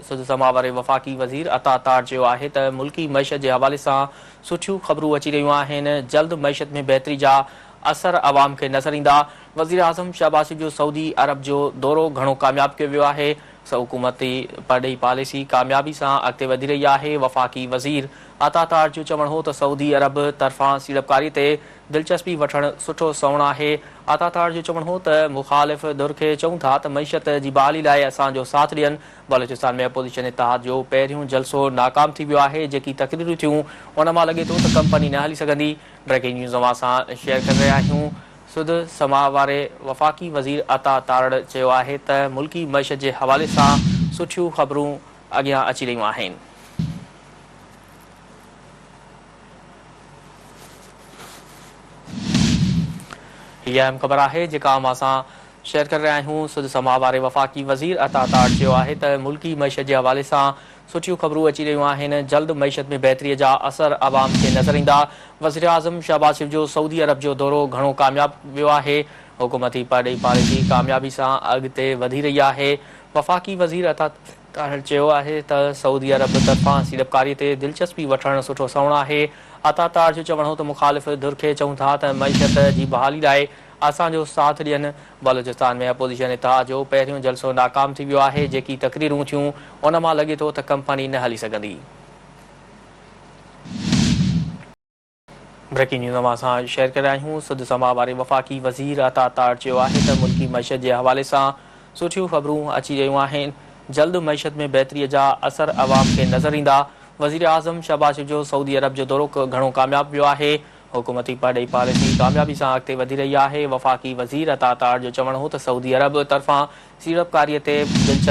समा वारे वफ़ाक़ी वज़ीर अता तार चयो आहे त मुल्की मईशत जे हवाले सां सुठियूं ख़बरूं अची रहियूं आहिनि। जल्द मईशत में बहितरी जा असर अवाम खे नज़र ईंदा। वज़ीर आज़म शहबाज शरीफ़ जो सऊदी अरब जो दौरो घणो कामयाब कयो वियो आहे। हुकूमती परॾेही पॉलिसी कामयाबी सां अॻिते वधी रही आहे। वफ़ाक़ी वज़ीर अता तार जो चवणु हो त सऊदी अरब तरफ़ां सीड़पकारी ते दिलचस्पी वठणु सुठो सवणो आहे। अता तार जो चवणु हो त मुख़ालिफ़ धुर खे चऊं था त मईशत जी बहाली लाइ असांजो साथ ॾियनि। बलोचिस्तान में अपोज़िशन इत्तेहाद जो पहिरियों जलसो नाकाम थी वियो आहे। जेकी तक़रीरूं थियूं उन मां लॻे थो त कंपनी न हली सघंदी। ब्रेकिंग न्यूज़ अवां सां शेयर करे रहिया आहियूं। सुध समा वारे वफ़ाक़ी वज़ीर अता तार चयो आहे त मुल्की मईशत जे हवाले सां सुठियूं ख़बरूं अॻियां अची रहियूं आहिनि। हीअ अहम ख़बर आहे जेका अवां सां शेयर करे रहिया आहियूं। सुध समा वारे वफ़ाक़ी वज़ीर अता तार चयो आहे त मुल्की मईशत जे हवाले सां सुठियूं ख़बरूं अची रहियूं आहिनि। जल्द मईशत में बहितरीअ जा असर अवाम खे नज़र ईंदा। वज़ीर आज़म शहबाज शरीफ़ जो सऊदी अरब जो दौरो घणो कामयाब वियो आहे। हुकूमती परॾेही पॉलिसी कामयाबी सां अॻिते वधी रही आहे। वफ़ाक़ी वज़ीर अता तार चयो आहे त सऊदी अरब तरफ़ां सीड़पकारीअ ते दिलचस्पी वठणु सुठो सवणो आहे। अता तार जो चवणु हो त मुख़ालिफ़ धुर खे चऊं था त मईशत जी बहाली लाइ असांजो साथ ॾियनि। बलोचिस्तान में अपोज़िशन इत्तेहाद जो पहिरियों जलसो नाकाम थी वियो आहे। जेकी तक़रीरूं थियूं उन मां लॻे थो त कंपनी न हली सघंदी। ब्रेकिंग न्यूज़ अवां सां शेयर करे रहिया आहियूं। सुध समा वारे वफ़ाक़ी वज़ीर अता तार चयो आहे त मुल्की मईशत जे हवाले सां सुठियूं ख़बरूं अची रहियूं आहिनि। जल्द मईशत में बहितरीअ जा असर अवाम खे नज़र ईंदा। वज़ीर आज़म शहबाज शरीफ़ जो सऊदी अरब जो दौरो घणो कामयाब वियो आहे। हुकूमती परॾेही पॉलिसी कामयाबी सां अॻिते वधी रही आहे। वफ़ाक़ी वज़ीर अता तार जो चवणु हो त सऊदी अरब तरफ़ां सीड़पकारीअ ते दिलचस्पी